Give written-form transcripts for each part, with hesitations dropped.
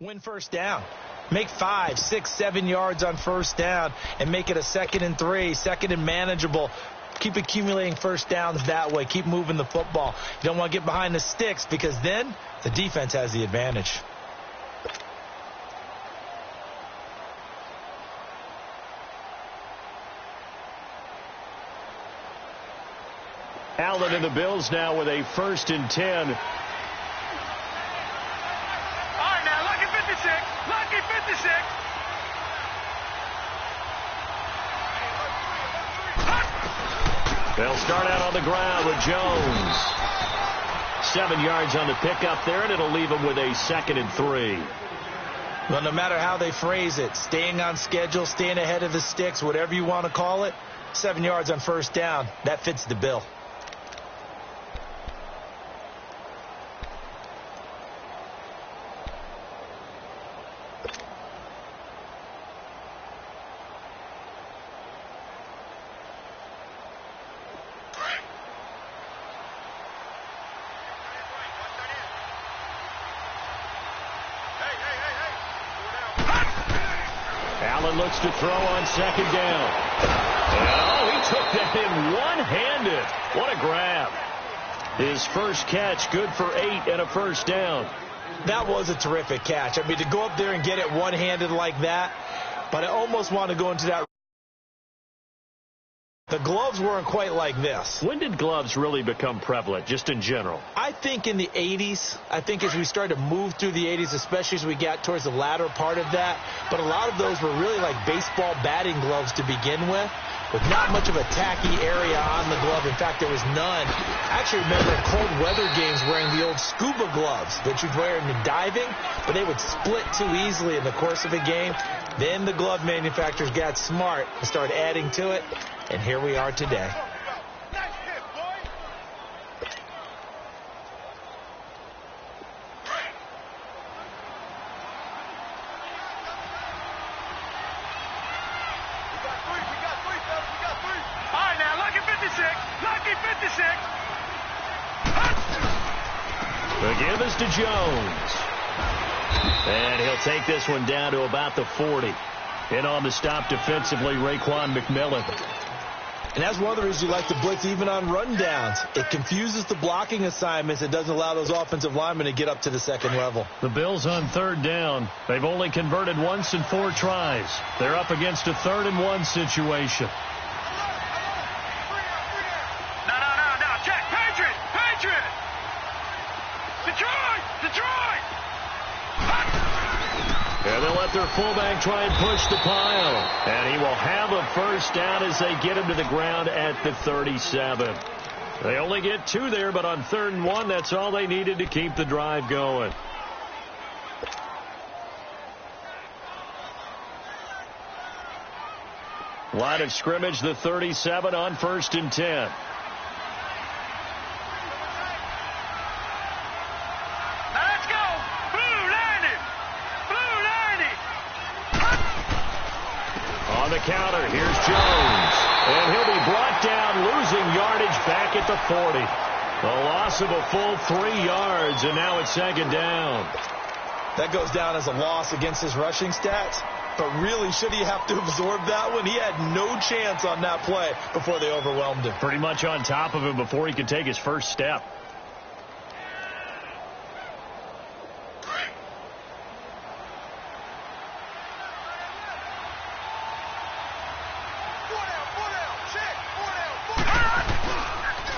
Win first down. Make 5, 6, 7 yards on first down and make it a 2nd and 3, 2nd and manageable. Keep accumulating first downs that way. Keep moving the football. You don't want to get behind the sticks because then the defense has the advantage. Allen and the Bills now with a 1st and 10. Lucky 56. They'll start out on the ground with Jones. 7 yards on the pickup there, and it'll leave them with a 2nd and 3. Well, no matter how they phrase it, staying on schedule, staying ahead of the sticks, whatever you want to call it, 7 yards on first down, that fits the bill. Allen looks to throw on 2nd down. Oh, he took that in one-handed. What a grab. His first catch, good for 8 and a first down. That was a terrific catch. I mean, to go up there and get it one-handed like that, but I almost want to go into that. The gloves weren't quite like this. When did gloves really become prevalent, just in general? I think in the 80s. I think as we started to move through the 80s, especially as we got towards the latter part of that. But a lot of those were really like baseball batting gloves to begin with not much of a tacky area on the glove. In fact, there was none. I actually remember cold weather games wearing the old scuba gloves that you'd wear in the diving, but they would split too easily in the course of a game. Then the glove manufacturers got smart and started adding to it. And here we are today. The give is to Jones. And he'll take this one down to about the 40. In on the stop defensively, Raekwon McMillan. And that's one of the reasons you like to blitz even on rundowns. It confuses the blocking assignments. It doesn't allow those offensive linemen to get up to the 2nd level. The Bills on 3rd down. They've only converted once in 4 tries. They're up against a 3rd and 1 situation. No. Check. Patriot. Detroit. And they'll let their fullback try and push the pile. And he will have a first down as they get him to the ground at the 37. They only get 2 there, but on 3rd and 1, that's all they needed to keep the drive going. Line of scrimmage, the 37 on 1st and 10. On the counter, here's Jones. And he'll be brought down, losing yardage back at the 40. A loss of a full 3 yards, and now it's 2nd down. That goes down as a loss against his rushing stats. But really, should he have to absorb that one? He had no chance on that play before they overwhelmed him. Pretty much on top of him before he could take his first step.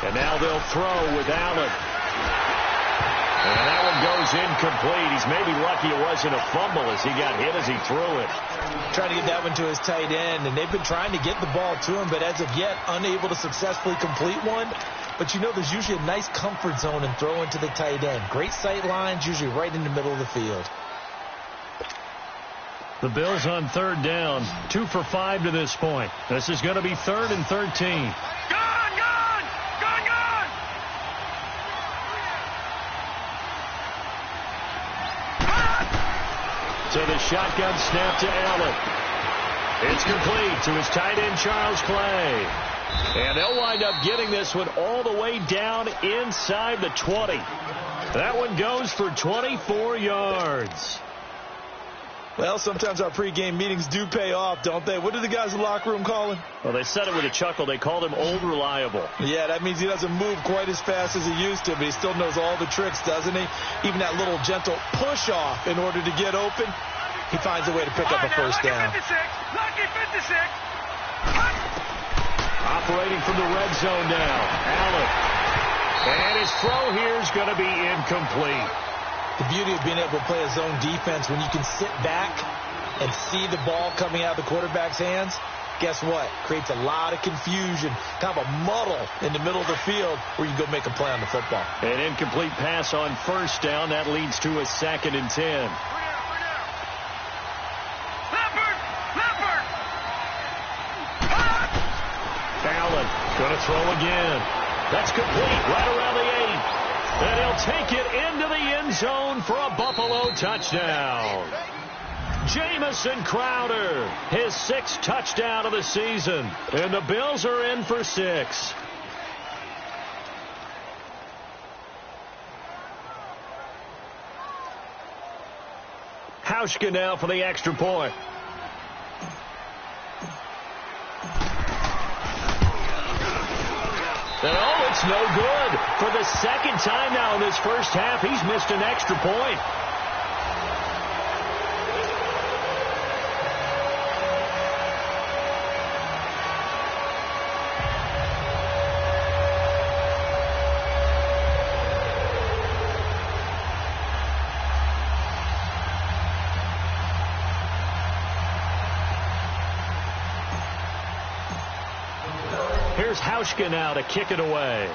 And now they'll throw with Allen. And that one goes incomplete. He's maybe lucky it wasn't a fumble as he got hit as he threw it. Trying to get that one to his tight end, and they've been trying to get the ball to him, but as of yet, unable to successfully complete one. But you know there's usually a nice comfort zone in throwing to the tight end. Great sight lines, usually right in the middle of the field. The Bills on 3rd down, 2 for 5 to this point. This is going to be 3rd and 13. So the shotgun snap to Allen. It's complete to his tight end, Charles Clay. And they'll wind up getting this one all the way down inside the 20. That one goes for 24 yards. Well, sometimes our pregame meetings do pay off, don't they? What do the guys in the locker room call him? Well, they said it with a chuckle. They called him Old Reliable. Yeah, that means he doesn't move quite as fast as he used to, but he still knows all the tricks, doesn't he? Even that little gentle push-off in order to get open, he finds a way to pick up a first down. Lucky 56. Operating from the red zone now. Allen. And his throw here is going to be incomplete. The beauty of being able to play a zone defense when you can sit back and see the ball coming out of the quarterback's hands, guess what? Creates a lot of confusion, kind of a muddle in the middle of the field where you go make a play on the football. An incomplete pass on first down. That leads to a 2nd and 10. Allen going to throw again. That's complete right around the 8. And he'll take it into the end zone for a Buffalo touchdown. Jamison Crowder, his 6th touchdown of the season. And the Bills are in for 6. Hauschka now for the extra point. Oh, it's no good. For the 2nd time now in this first half, he's missed an extra point. Here's Hauschka now to kick it away.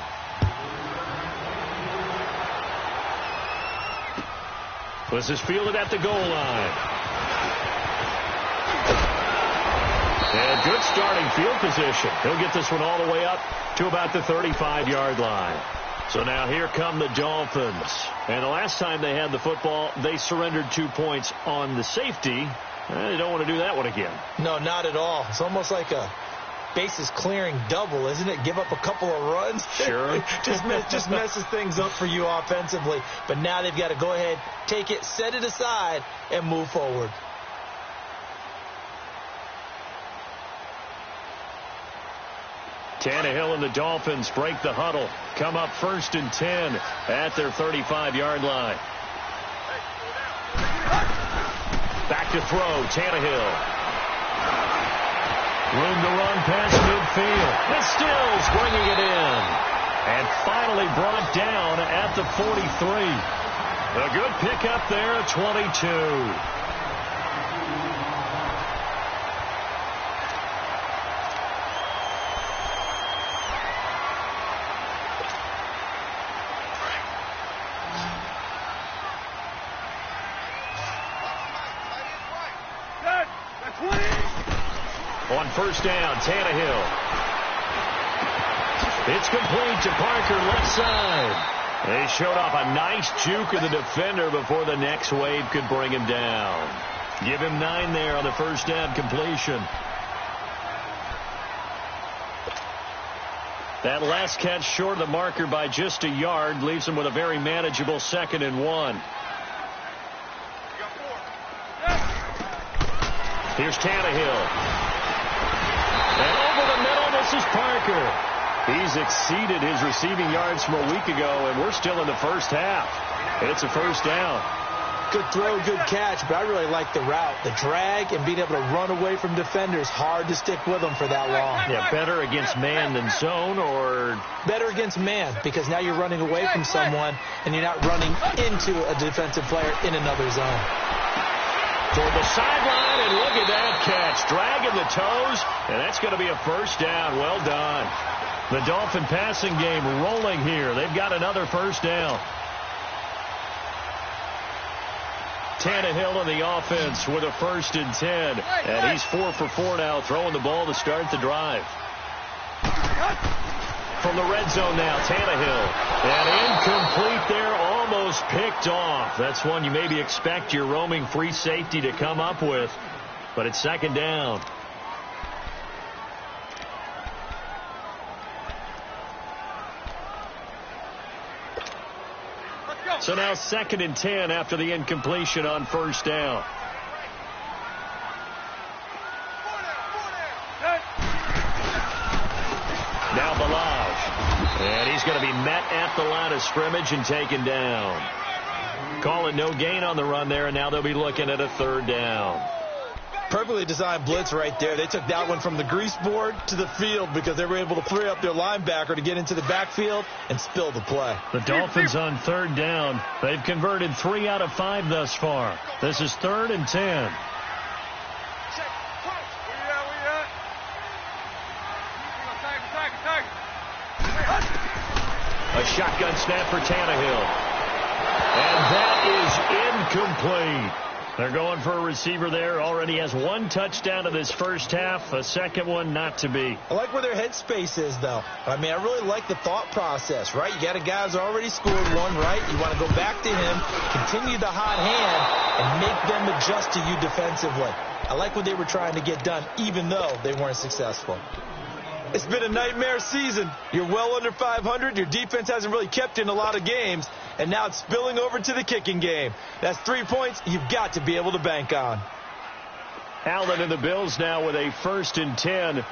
This is fielded at the goal line. And good starting field position. He'll get this one all the way up to about the 35-yard line. So now here come the Dolphins. And the last time they had the football, they surrendered 2 points on the safety. They don't want to do that one again. No, not at all. It's almost like a bases clearing double, isn't it? Give up a couple of runs. Sure. just messes things up for you offensively. But now they've got to go ahead, take it, set it aside, and move forward. Tannehill and the Dolphins break the huddle. Come up 1st and 10 at their 35-yard line. Back to throw, Tannehill. Room to run past midfield. And Stills bringing it in. And finally brought down at the 43. A good pickup there at 22. On first down, Tannehill. It's complete to Parker, left side. They showed off a nice juke of the defender before the next wave could bring him down. Give him 9 there on the first down completion. That last catch short of the marker by just a yard leaves him with a very manageable 2nd and 1. Here's Tannehill. And over the middle, this is Parker. He's exceeded his receiving yards from a week ago, and we're still in the first half. It's a first down. Good throw, good catch, but I really like the route. The drag and being able to run away from defenders, hard to stick with them for that long. Yeah, better against man than zone, or? Better against man, because now you're running away from someone, and you're not running into a defensive player in another zone. Toward the sideline, and look at that catch. Dragging the toes, and that's going to be a first down. Well done. The Dolphin passing game rolling here. They've got another first down. Tannehill in the offense with a 1st and 10. And he's 4 for 4 now, throwing the ball to start the drive. From the red zone now, Tannehill. And incomplete there, almost picked off. That's one you maybe expect your roaming free safety to come up with. But it's 2nd down. So now 2nd and 10 after the incompletion on first down. at the line of scrimmage and taken down. Call it no gain on the run there, and now they'll be looking at a 3rd down. Perfectly designed blitz right there. They took that one from the grease board to the field because they were able to free up their linebacker to get into the backfield and spill the play. The Dolphins on 3rd down. They've converted 3 out of 5 thus far. This is 3rd and 10. A shotgun snap for Tannehill. And that is incomplete. They're going for a receiver there. Already has 1 touchdown in this first half. A second one not to be. I like where their headspace is, though. I mean, I really like the thought process, right? You got a guy who's already scored one, right? You want to go back to him, continue the hot hand, and make them adjust to you defensively. I like what they were trying to get done, even though they weren't successful. It's been a nightmare season. You're well under 500. Your defense hasn't really kept in a lot of games. And now it's spilling over to the kicking game. That's 3 points you've got to be able to bank on. Allen and the Bills now with a 1st and 10.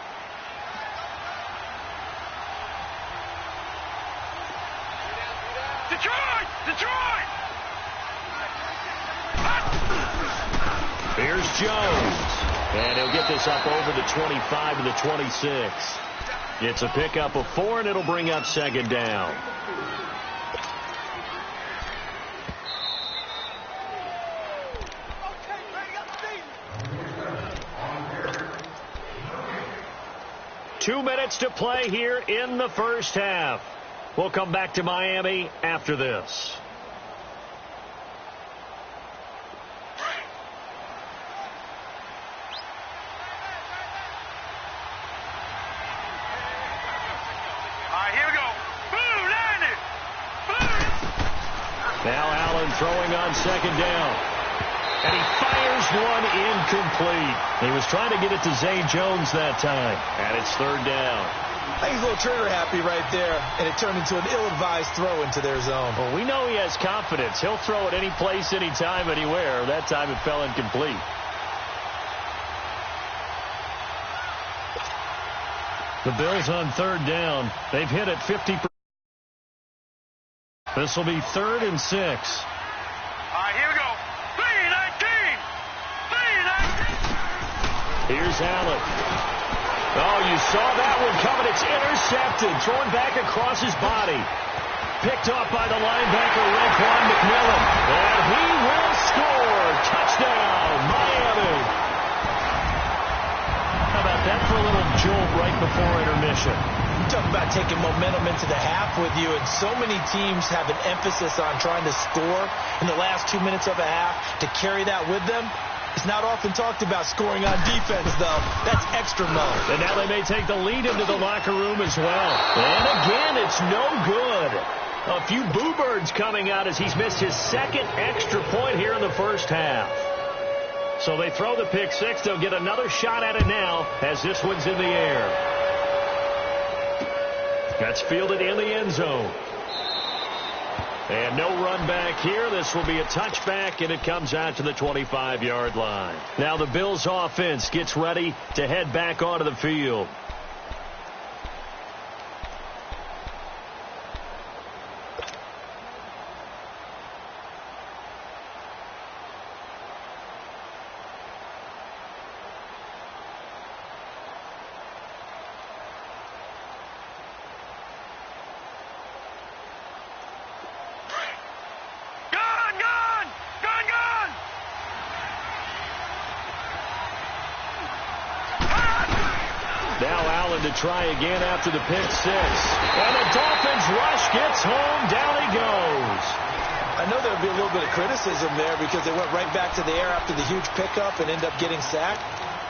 Detroit! Detroit! Here's Jones. And he'll get this up over the 25 to the 26. It's a pickup of 4, and it'll bring up 2nd down. Two minutes to play here in the first half. We'll come back to Miami after this. Now Allen throwing on 2nd down. And he fires one incomplete. He was trying to get it to Zay Jones that time. And it's 3rd down. I think he's a little trigger happy right there, and it turned into an ill-advised throw into their zone. Well, we know he has confidence. He'll throw it any place, anytime, anywhere. That time it fell incomplete. The Bills on 3rd down. They've hit it 50%. This will be 3rd and 6. All right, here we go. 3-19. Here's Allen. Oh, you saw that one coming. It's intercepted. Thrown back across his body. Picked off by the linebacker, Raekwon McMillan. And he will score. Touchdown, Miami. How about that for a little jolt right before intermission? Talk about taking momentum into the half with you, and so many teams have an emphasis on trying to score in the last 2 minutes of a half. To carry that with them, it's not often talked about scoring on defense, though. That's extra mode. And now they may take the lead into the locker room as well. And again, it's no good. A few boo birds coming out as he's missed his 2nd extra point here in the first half. So they throw the pick 6. They'll get another shot at it now as this one's in the air. That's fielded in the end zone. And no run back here. This will be a touchback, and it comes out to the 25-yard line. Now the Bills offense gets ready to head back onto the field. To try again after the pick 6. And the Dolphins rush gets home. Down he goes. I know there would be a little bit of criticism there because they went right back to the air after the huge pickup and end up getting sacked.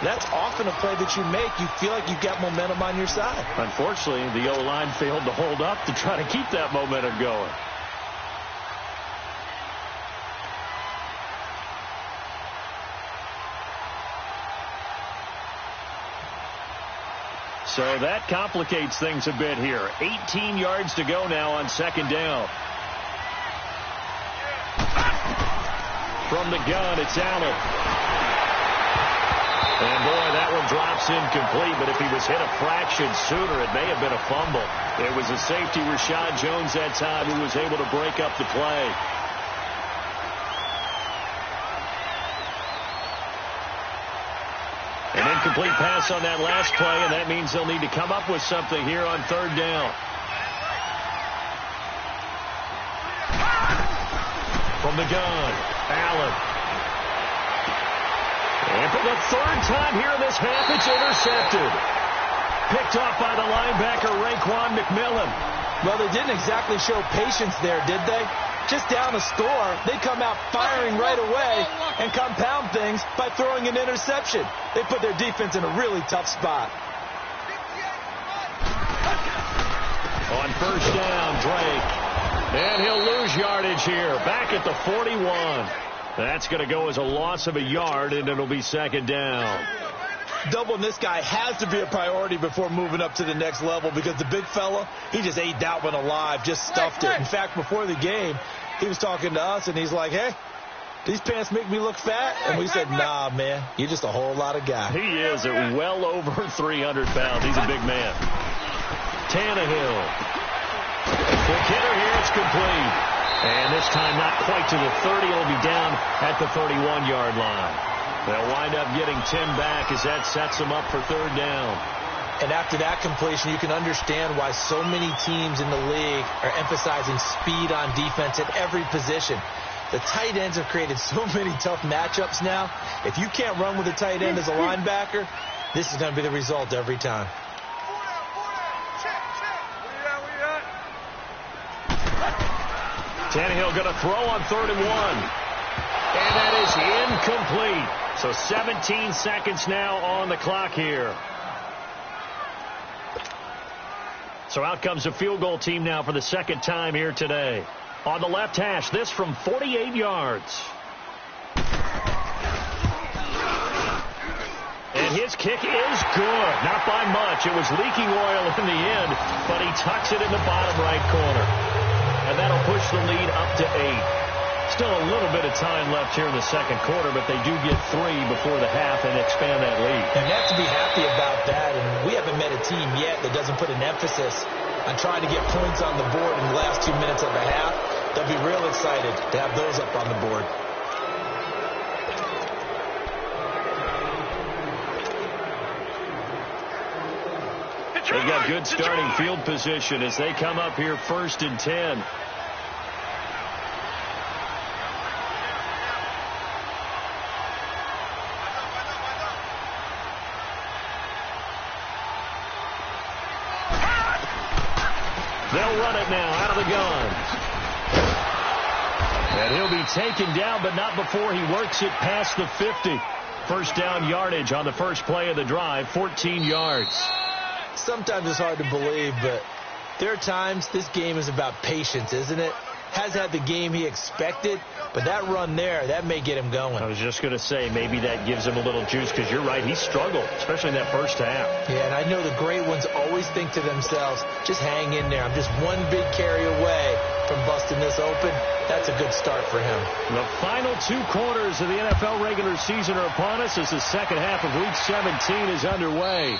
That's often a play that you make. You feel like you've got momentum on your side. Unfortunately, the O-line failed to hold up to try to keep that momentum going. So that complicates things a bit here. 18 yards to go now on 2nd down. From the gun, it's Allen. And, boy, that one drops incomplete, but if he was hit a fraction sooner, it may have been a fumble. It was a safety, Rashad Jones, that time, who was able to break up the play. An incomplete pass on that last play, and that means they'll need to come up with something here on third down. From the gun, Allen. And for the third time here in this half, it's intercepted. Picked off by the linebacker, Raekwon McMillan. Well, they didn't exactly show patience there, did they? Just down a score, they come out firing right away and compound things by throwing an interception. They put their defense in a really tough spot. On first down, Drake. And he'll lose yardage here. Back at the 41. That's going to go as a loss of a yard, and it'll be second down. Doubling this guy has to be a priority before moving up to the next level because the big fella, he just ate that one alive, just stuffed it. In fact, before the game, he was talking to us, and he's like, hey, these pants make me look fat? And we said, nah, man, you're just a whole lot of guy. He is at well over 300 pounds. He's a big man. Tannehill. Quick hitter here, it's complete. And this time not quite to the 30. It'll be down at the 31-yard line. They'll wind up getting 10 back as that sets them up for third down. And after that completion, you can understand why so many teams in the league are emphasizing speed on defense at every position. The tight ends have created so many tough matchups now. If you can't run with a tight end as a linebacker, this is going to be the result every time. Tannehill going to throw on 3rd and 1. And that is incomplete. So 17 seconds now on the clock here. So out comes the field goal team now for the second time here today. On the left hash, this from 48 yards. And his kick is good. Not by much. It was leaking oil in the end, but he tucks it in the bottom right corner. And that'll push the lead up to 8. Still a little bit of time left here in the second quarter, but they do get 3 before the half and expand that lead. And you have to be happy about that. And we haven't met a team yet that doesn't put an emphasis on trying to get points on the board in the last 2 minutes of the half. They'll be real excited to have those up on the board. They've got good starting field position as they come up here 1st and 10. They'll run it now out of the gun. And he'll be taken down, but not before he works it past the 50. First down yardage on the first play of the drive, 14 yards. Sometimes it's hard to believe, but there are times this game is about patience, isn't it? Has had the game he expected, but that run there, that may get him going. I was just going to say, maybe that gives him a little juice, because you're right, he struggled, especially in that first half. Yeah, and I know the great ones always think to themselves, just hang in there. I'm just one big carry away from busting this open. That's a good start for him. The final 2 quarters of the NFL regular season are upon us as the second half of Week 17 is underway.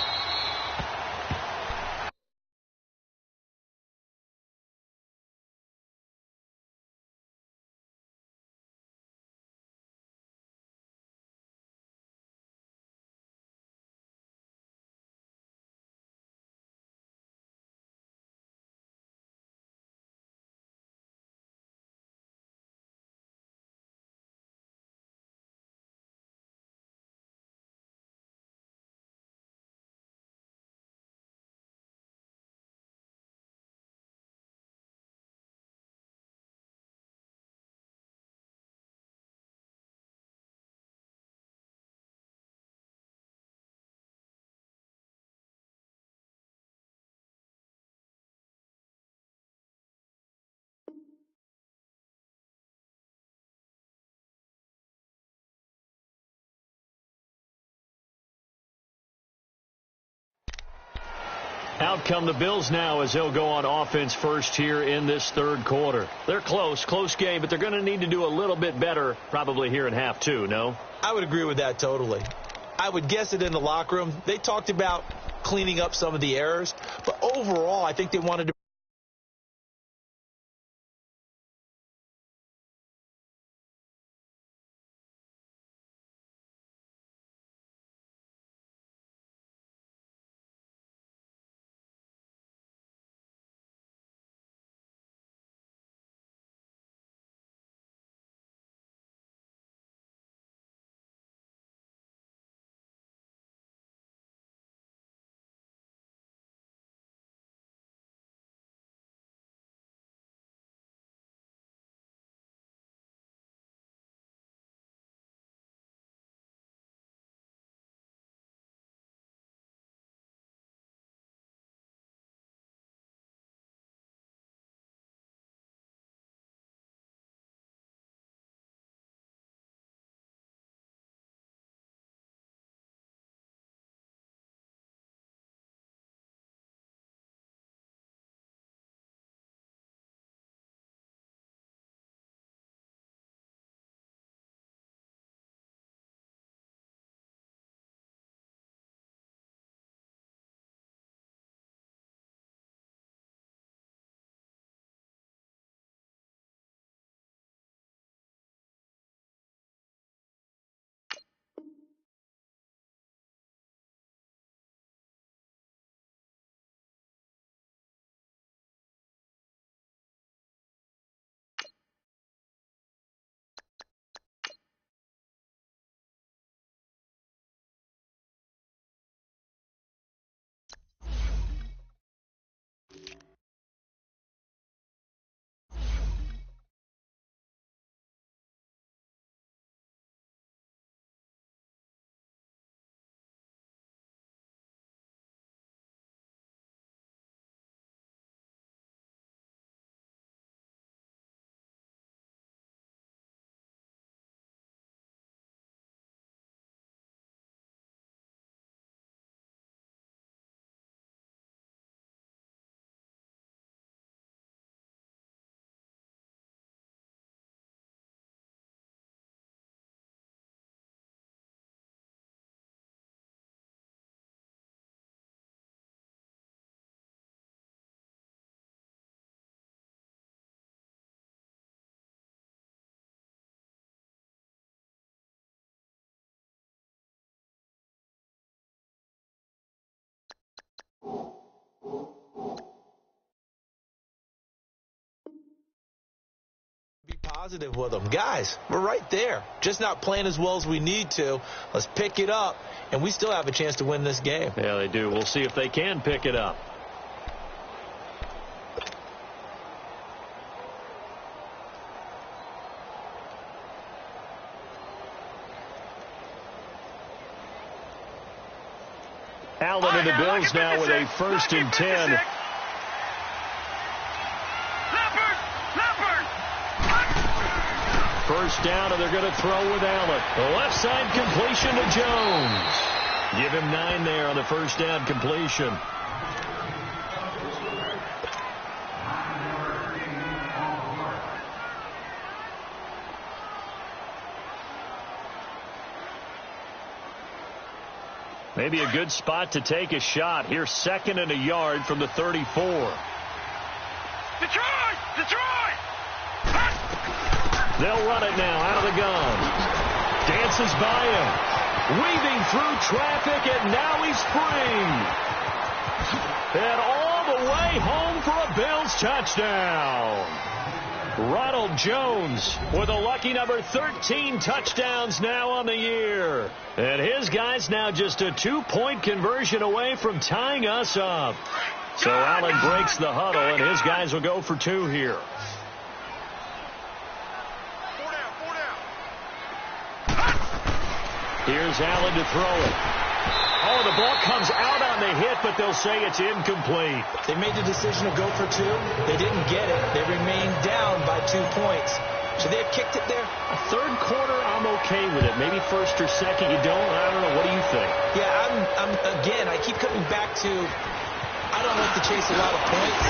Out come the Bills now as they'll go on offense first here in this third quarter. They're close game, but they're going to need to do a little bit better probably here in half 2, no? I would agree with that totally. I would guess it in the locker room. They talked about cleaning up some of the errors, but overall, I think they wanted to be positive with them. Guys, we're right there. Just not playing as well as we need to. Let's pick it up, and we still have a chance to win this game. Yeah, they do. We'll see if they can pick it up. Allen and the Bills now with a 1st and 10. First down, and they're going to throw with Allen. The left side completion to Jones. Give him 9 there on the first down completion. Maybe a good spot to take a shot. Here, 2nd and a yard from the 34. Detroit! Detroit! They'll run it now out of the gun. Dances by him. Weaving through traffic, and now he's free. And all the way home for a Bills touchdown. Ronald Jones with a lucky number 13 touchdowns now on the year. And his guys now just a 2-point conversion away from tying us up. So Allen breaks the huddle, and his guys will go for 2 here. Here's Allen to throw it. Oh, the ball comes out on the hit, but they'll say it's incomplete. They made the decision to go for 2. They didn't get it. They remained down by 2 points. Should they have kicked it there? Third quarter, I'm okay with it. Maybe first or second, you don't. I don't know. What do you think? Yeah, again, I keep coming back to, I don't like to chase a lot of points,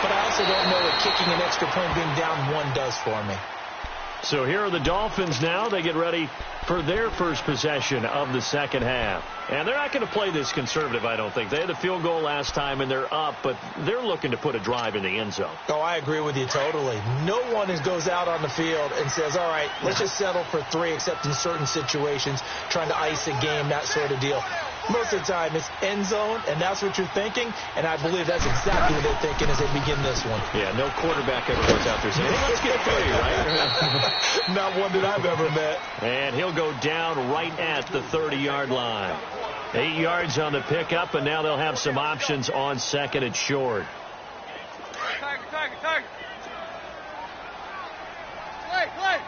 but I also don't know what kicking an extra point being down 1 does for me. So here are the Dolphins now. They get ready for their first possession of the second half. And they're not going to play this conservative, I don't think. They had the field goal last time, and they're up, but they're looking to put a drive in the end zone. Oh, I agree with you totally. No one goes out on the field and says, all right, let's just settle for 3, except in certain situations, trying to ice a game, that sort of deal. Most of the time, it's end zone, and that's what you're thinking, and I believe that's exactly what they're thinking as they begin this one. Yeah, no quarterback ever goes out there saying, hey, let's get 3, right? Not one that I've ever met. And he'll go down right at the 30-yard line. 8 yards on the pickup, and now they'll have some options on second and short. Tiger. Play.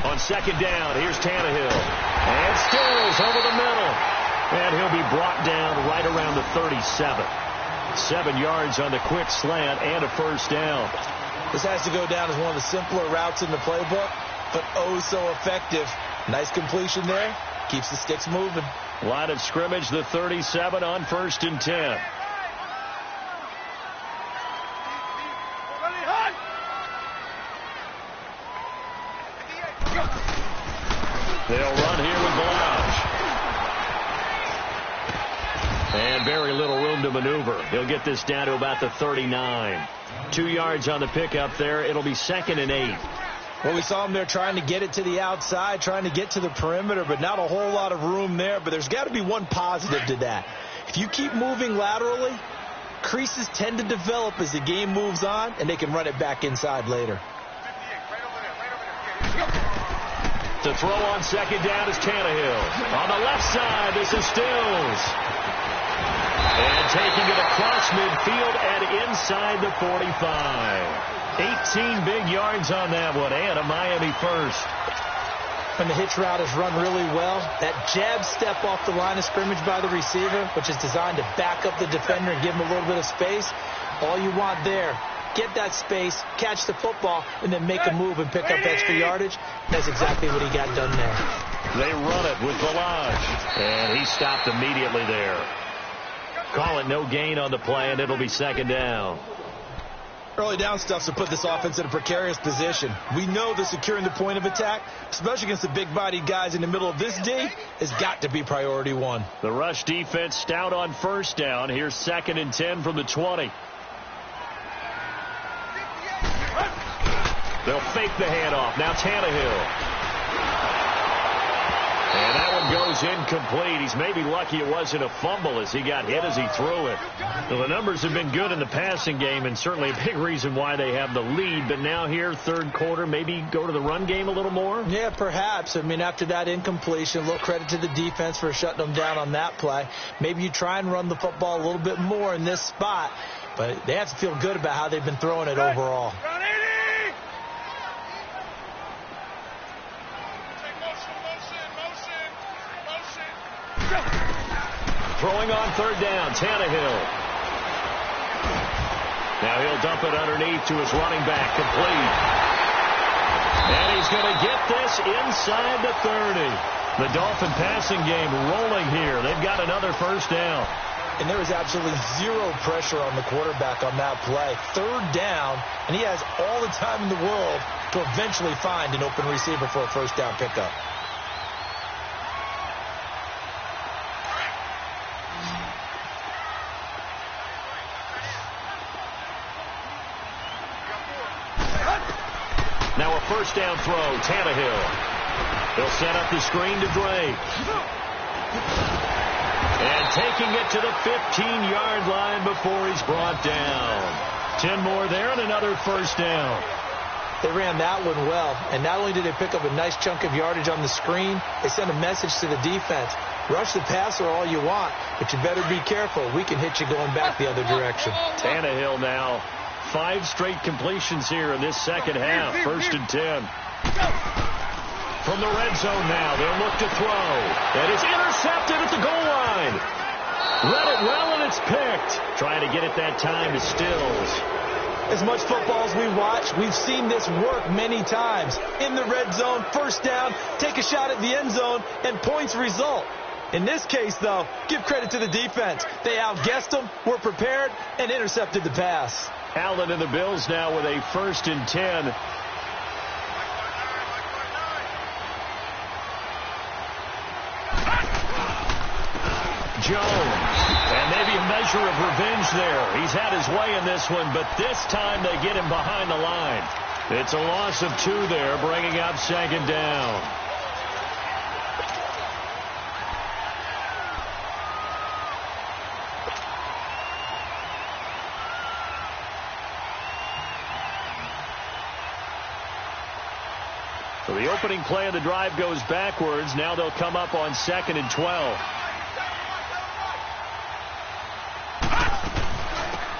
On second down, here's Tannehill. And Stills over the middle. And he'll be brought down right around the 37. 7 yards on the quick slant and a first down. This has to go down as one of the simpler routes in the playbook, but oh so effective. Nice completion there. Keeps the sticks moving. Line of scrimmage, the 37 on 1st and 10. They'll run here with Balaj. And very little room to maneuver. He'll get this down to about the 39. 2 yards on the pickup there. It'll be 2nd and 8. Well, we saw him there trying to get it to the outside, trying to get to the perimeter, but not a whole lot of room there. But there's got to be one positive to that. If you keep moving laterally, creases tend to develop as the game moves on, and they can run it back inside later. To throw on second down is Tannehill. On the left side, this is Stills. And taking it across midfield and inside the 45. 18 big yards on that one, and a Miami first. And the hitch route is run really well. That jab step off the line of scrimmage by the receiver, which is designed to back up the defender and give him a little bit of space. All you want there, get that space, catch the football, and then make a move and pick up extra yardage. That's exactly what he got done there. They run it with Balaj. And he stopped immediately there. Call it no gain on the play, and it'll be second down. Early down stuff to put this offense in a precarious position. We know that securing the point of attack, especially against the big-bodied guys in the middle of this D, has got to be priority 1. The rush defense stout on first down. Here's 2nd and 10 from the 20. They'll fake the handoff. Now Tannehill. And that one goes incomplete. He's maybe lucky it wasn't a fumble as he got hit as he threw it. Well, the numbers have been good in the passing game, and certainly a big reason why they have the lead. But now here, third quarter, maybe go to the run game a little more? Yeah, perhaps. I mean, after that incompletion, a little credit to the defense for shutting them down on that play. Maybe you try and run the football a little bit more in this spot. But they have to feel good about how they've been throwing it overall. Throwing on third down, Tannehill. Now he'll dump it underneath to his running back, complete. And he's going to get this inside the 30. The Dolphin passing game rolling here. They've got another first down. And there was absolutely zero pressure on the quarterback on that play. Third down, and he has all the time in the world to eventually find an open receiver for a first down pickup. Now a first down throw, Tannehill. They'll set up the screen to Drake. And taking it to the 15-yard line before he's brought down. 10 more there and another first down. They ran that one well, and not only did they pick up a nice chunk of yardage on the screen, they sent a message to the defense. Rush the passer all you want, but you better be careful. We can hit you going back the other direction. Tannehill now. 5 straight completions here in this second half. 1st and 10. From the red zone now, they'll look to throw. And it's intercepted at the goal line. Read it well, and it's picked. Trying to get it that time to Stills. As much football as we watch, we've seen this work many times. In the red zone, first down, take a shot at the end zone, and points result. In this case, though, give credit to the defense. They outguessed them, were prepared, and intercepted the pass. Allen and the Bills now with a 1st and 10. Jones. And maybe a measure of revenge there. He's had his way in this one, but this time they get him behind the line. It's a loss of 2 there, bringing up 2nd down. So the opening play of the drive goes backwards. Now they'll come up on 2nd and 12.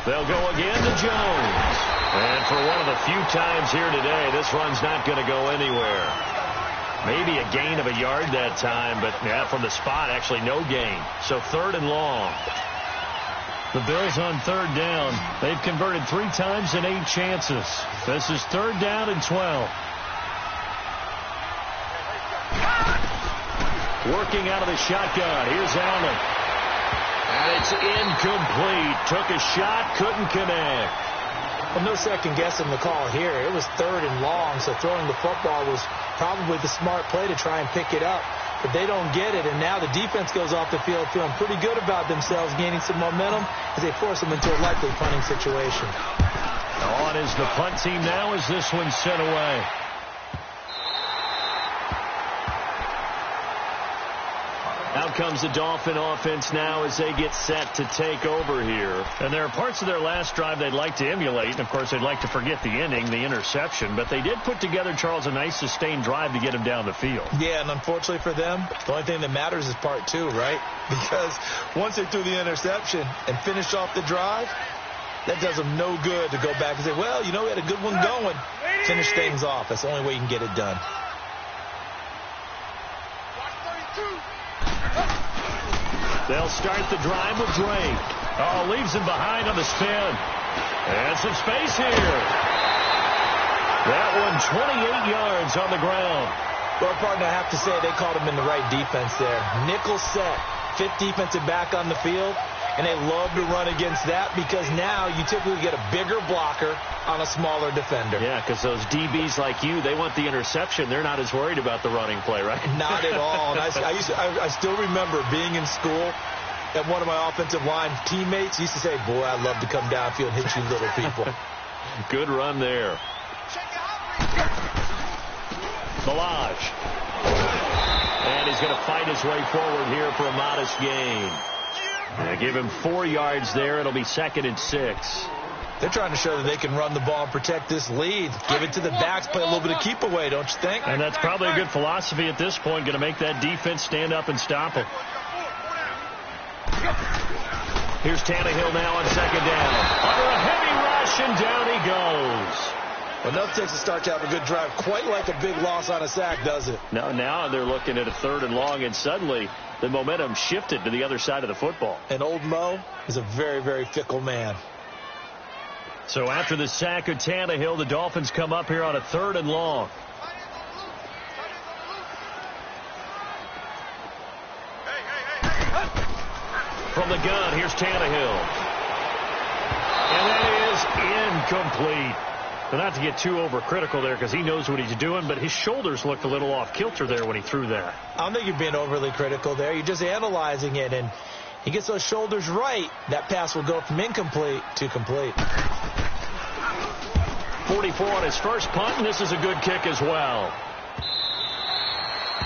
They'll go again to Jones. And for one of the few times here today, this run's not going to go anywhere. Maybe a gain of a yard that time, but yeah, from the spot, actually no gain. So 3rd and long. The Bills on 3rd down. They've converted 3 times in 8 chances. This is 3rd down and 12. Working out of the shotgun. Here's Allen. And it's incomplete. Took a shot, couldn't connect. Well, no second guessing the call here. It was 3rd and long, so throwing the football was probably the smart play to try and pick it up. But they don't get it, and now the defense goes off the field feeling pretty good about themselves, gaining some momentum as they force them into a likely punting situation. On is the punt team now as this one's sent away. Out comes the Dolphin offense now as they get set to take over here. And there are parts of their last drive they'd like to emulate. And, of course, they'd like to forget the ending, the interception. But they did put together, Charles, a nice sustained drive to get him down the field. Yeah, and unfortunately for them, the only thing that matters is part 2, right? Because once they threw the interception and finished off the drive, that does them no good to go back and say, well, you know, we had a good one going. Finish things off. That's the only way you can get it done. They'll start the drive with Drake. Oh, leaves him behind on the spin. And some space here. That one 28 yards on the ground. Well, partner, I have to say they called him in the right defense there. Nickel set, 5th defensive back on the field, and they love to run against that because now you typically get a bigger blocker on a smaller defender. Yeah, because those DBs like you, they want the interception. They're not as worried about the running play, right? Not at all. And I still remember being in school, and one of my offensive line teammates used to say, boy, I'd love to come downfield and hit you little people. Good run there. Balaj. And he's going to fight his way forward here for a modest gain. Give him 4 yards there. It'll be 2nd and 6. They're trying to show that they can run the ball and protect this lead. Give it to the backs, play a little bit of keep away, don't you think? And that's probably a good philosophy at this point, going to make that defense stand up and stop him. Here's Tannehill now on 2nd down. Under a heavy rush, and down he goes. Well, nothing takes a start to have a good drive, quite like a big loss on a sack, does it? No, now they're looking at a 3rd and long, and suddenly the momentum shifted to the other side of the football. And old Mo is a very, very fickle man. So after the sack of Tannehill, the Dolphins come up here on a 3rd and long. From the gun, here's Tannehill. And that is incomplete. But not to get too overcritical there because he knows what he's doing, but his shoulders looked a little off kilter there when he threw that. I don't think you're being overly critical there. You're just analyzing it, and he gets those shoulders right. That pass will go from incomplete to complete. 44 on his first punt, and this is a good kick as well.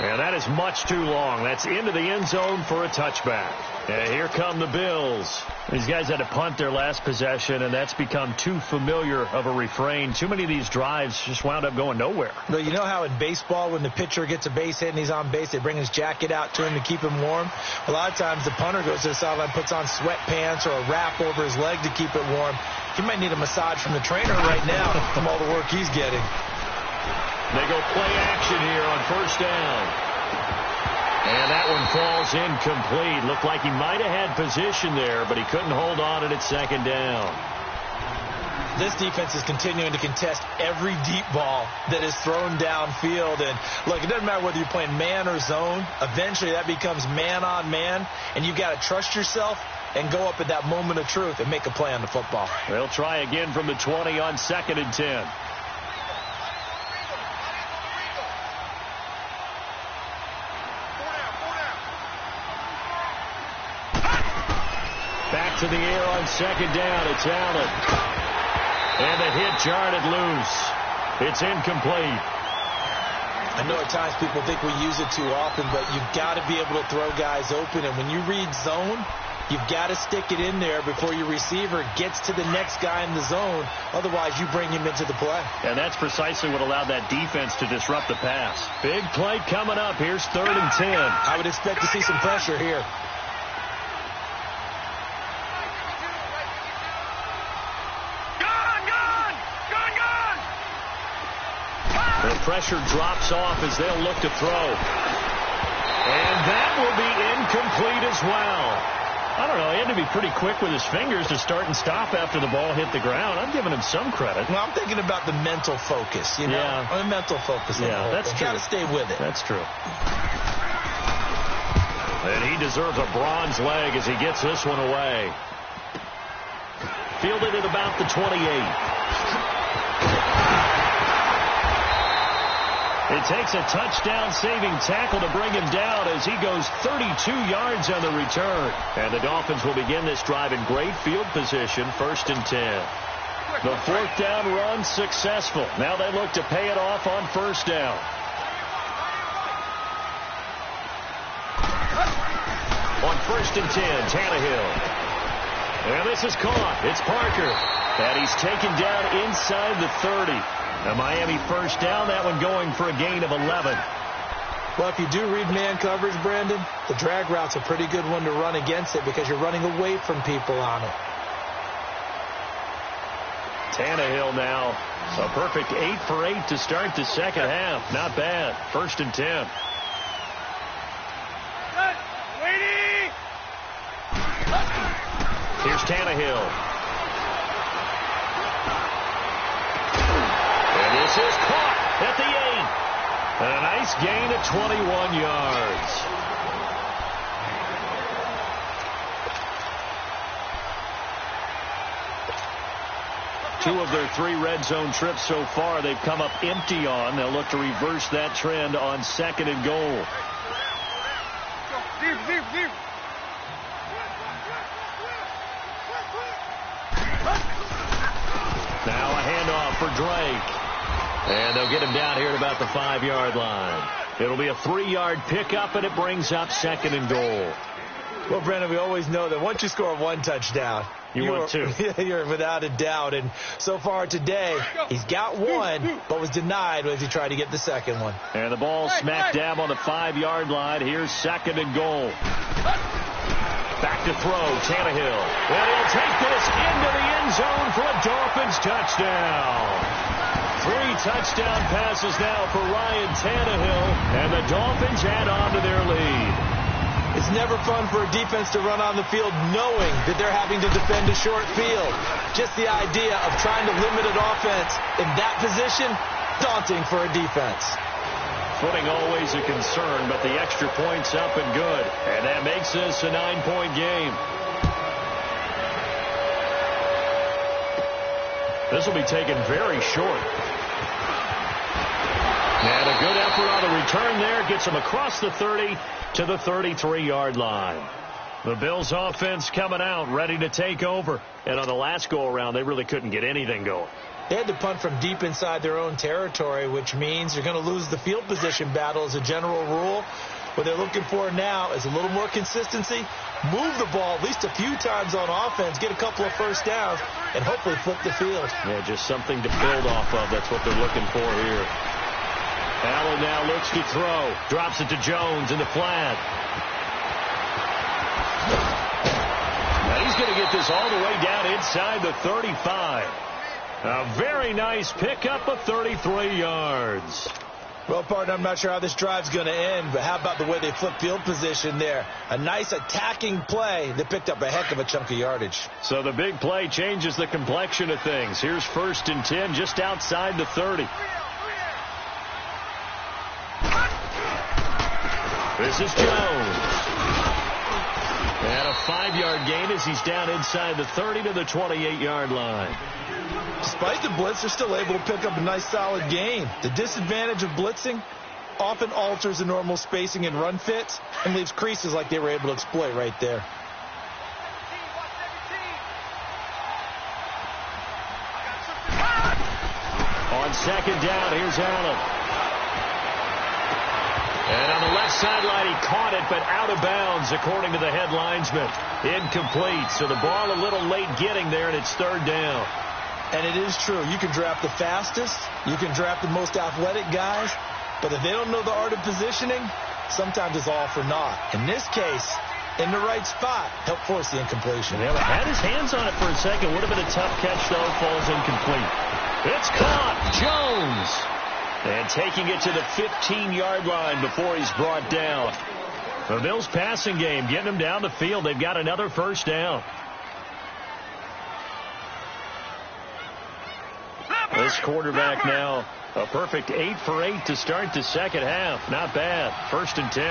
And that is much too long. That's into the end zone for a touchback. And here come the Bills. These guys had to punt their last possession, and that's become too familiar of a refrain. Too many of these drives just wound up going nowhere. Well, you know how in baseball when the pitcher gets a base hit and he's on base, they bring his jacket out to him to keep him warm? A lot of times the punter goes to the sideline, puts on sweatpants or a wrap over his leg to keep it warm. He might need a massage from the trainer right now from all the work he's getting. They go play action here on 1st down. And that one falls incomplete. Looked like he might have had position there, but he couldn't hold on it at 2nd down. This defense is continuing to contest every deep ball that is thrown downfield. And, look, it doesn't matter whether you're playing man or zone. Eventually that becomes man on man, and you've got to trust yourself and go up at that moment of truth and make a play on the football. They'll try again from the 20 on 2nd and 10. Back to the air on 2nd down. It's Allen. And the hit jarred it loose. It's incomplete. I know at times people think we use it too often, but you've got to be able to throw guys open. And when you read zone, you've got to stick it in there before your receiver gets to the next guy in the zone. Otherwise, you bring him into the play. And that's precisely what allowed that defense to disrupt the pass. Big play coming up. Here's 3rd and 10. I would expect to see some pressure here. The pressure drops off as they'll look to throw. And that will be incomplete as well. I don't know. He had to be pretty quick with his fingers to start and stop after the ball hit the ground. I'm giving him some credit. Well, I'm thinking about the mental focus, you know? Yeah. The mental focus. Yeah, that's true. Got to stay with it. That's true. And he deserves a bronze leg as he gets this one away. Fielded at about the 28. It takes a touchdown-saving tackle to bring him down as he goes 32 yards on the return. And the Dolphins will begin this drive in great field position, 1st and 10. The 4th down run successful. Now they look to pay it off on 1st down. On 1st and 10, Tannehill. And this is caught. It's Parker. And he's taken down inside the 30. A Miami 1st down, that one going for a gain of 11. Well, if you do read man coverage, Brandon, the drag route's a pretty good one to run against it because you're running away from people on it. Tannehill now, a perfect 8 for 8 to start the 2nd half. Not bad. 1st and 10. Here's Tannehill. This is caught at the 8. And a nice gain of 21 yards. Two of their 3 red zone trips so far they've come up empty on. They'll look to reverse that trend on 2nd and goal. Now a handoff for Drake. And they'll get him down here at about the 5-yard line. It'll be a 3-yard pickup, and it brings up 2nd and goal. Well, Brandon, we always know that once you score 1 touchdown, you're 2. You're without a doubt. And so far today, he's got 1, but was denied as he tried to get the 2nd one. And the ball smack dab on the 5-yard line. Here's 2nd and goal. Back to throw, Tannehill. And he'll take this into the end zone for a Dolphins touchdown. 3 touchdown passes now for Ryan Tannehill, and the Dolphins add on to their lead. It's never fun for a defense to run on the field knowing that they're having to defend a short field. Just the idea of trying to limit an offense in that position, daunting for a defense. Footing always a concern, but the extra point's up and good. And that makes this a 9-point game. This will be taken very short. And a good effort on the return there. Gets him across the 30 to the 33-yard line. The Bills offense coming out, ready to take over. And on the last go-around, they really couldn't get anything going. They had to punt from deep inside their own territory, which means you're going to lose the field position battle as a general rule. What they're looking for now is a little more consistency, move the ball at least a few times on offense, get a couple of first downs, and hopefully flip the field. Yeah, just something to build off of. That's what they're looking for here. Allen now looks to throw. Drops it to Jones in the flat. Now he's going to get this all the way down inside the 35. A very nice pickup of 33 yards. Well, partner, I'm not sure how this drive's going to end, but how about the way they flip field position there? A nice attacking play that picked up a heck of a chunk of yardage. So the big play changes the complexion of things. Here's 1st and 10 just outside the 30. This is Jones. And a 5-yard gain as he's down inside the 30 to the 28-yard line. Despite the blitz, they're still able to pick up a nice solid gain. The disadvantage of blitzing often alters the normal spacing and run fits and leaves creases like they were able to exploit right there. On second down, here's Allen. And on the left sideline, he caught it, but out of bounds, according to the head linesman. Incomplete, so the ball a little late getting there, and it's third down. And it is true. You can draft the fastest. You can draft the most athletic guys. But if they don't know the art of positioning, sometimes it's all for naught. In this case, in the right spot, helped force the incompletion. Yeah, had his hands on it for a second. Would have been a tough catch, though. Falls incomplete. It's caught. Jones. And taking it to the 15-yard line before he's brought down. The Bills passing game, getting them down the field. They've got another first down. This quarterback now, a perfect 8 for 8 to start the second half. Not bad. 1st and 10.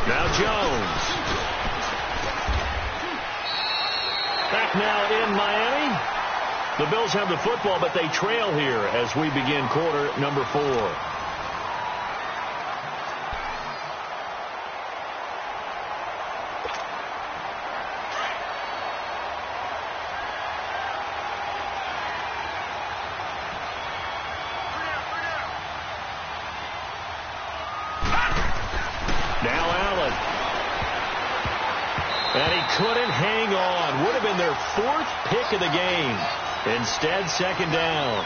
Now Jones. Back now in Miami. The Bills have the football, but they trail here as we begin quarter number 4. Now Allen. And he couldn't hang on. Would have been their 4th pick of the game. Instead, second down.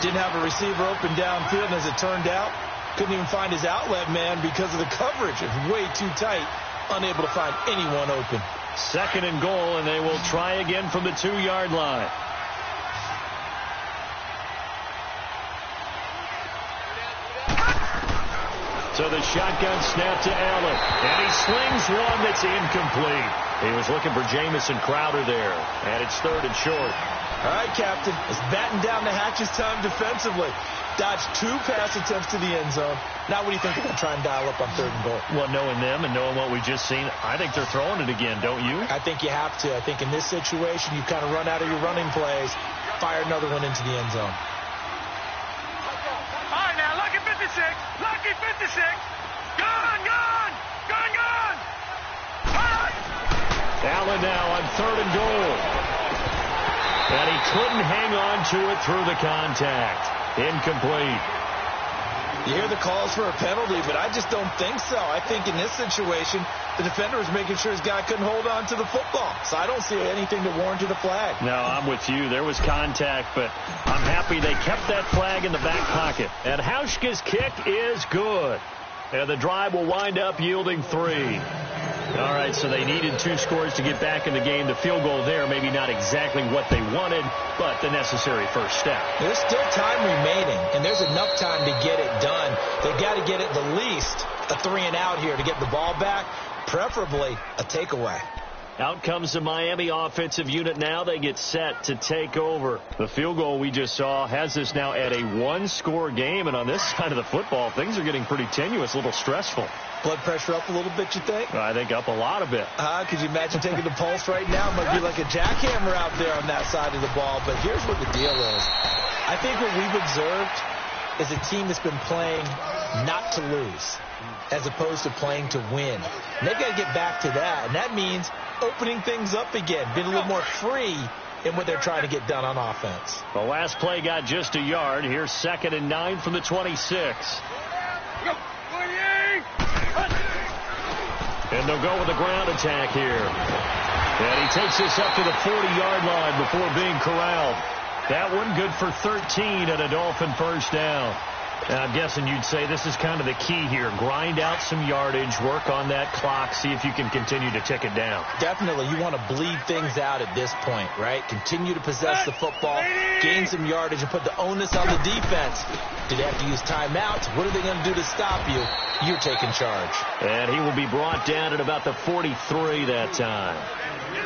Didn't have a receiver open downfield, and as it turned out, couldn't even find his outlet man because of the coverage. It was way too tight, unable to find anyone open. 2nd and goal, and they will try again from the 2-yard line. So the shotgun snap to Allen, and he slings one that's incomplete. He was looking for Jamison Crowder there, and it's 3rd and short. All right, Captain. It's batten down the hatches time defensively. Dodged 2 pass attempts to the end zone. Now what do you think they're going to try and dial up on 3rd and goal? Well, knowing them and knowing what we just seen, I think they're throwing it again, don't you? I think you have to. I think in this situation, you kind of run out of your running plays, fire another one into the end zone. All right, now, lucky 56. Lucky 56. Gone, gone. Gone, gone. Allen now on 3rd and goal. And he couldn't hang on to it through the contact. Incomplete. You hear the calls for a penalty, but I just don't think so. I think in this situation, the defender was making sure his guy couldn't hold on to the football. So I don't see anything that warranted a flag. No, I'm with you. There was contact, but I'm happy they kept that flag in the back pocket. And Hauschka's kick is good. And the drive will wind up yielding 3. All right, so they needed 2 scores to get back in the game. The field goal there, maybe not exactly what they wanted, but the necessary first step. There's still time remaining, and there's enough time to get it done. They've got to get at the least a 3-and-out here to get the ball back, preferably a takeaway. Out comes the Miami offensive unit now. They get set to take over. The field goal we just saw has us now at a 1-score game, and on this side of the football, things are getting pretty tenuous, a little stressful. Blood pressure up a little bit, you think? I think up a lot of it. Could you imagine taking the pulse right now? Might be like a jackhammer out there on that side of the ball. But here's what the deal is. I think what we've observed is a team that's been playing not to lose as opposed to playing to win. And they've got to get back to that. And that means opening things up again, being a little more free in what they're trying to get done on offense. The last play got just a yard. Here's 2nd and 9 from the 26. And they'll go with a ground attack here. And he takes this up to the 40-yard line before being corralled. That one good for 13 and a Dolphin first down. And I'm guessing you'd say this is kind of the key here. Grind out some yardage, work on that clock, see if you can continue to tick it down. Definitely. You want to bleed things out at this point, right? Continue to possess the football, gain some yardage, and put the onus on the defense. Do they have to use timeouts? What are they going to do to stop you? You're taking charge. And he will be brought down at about the 43 that time.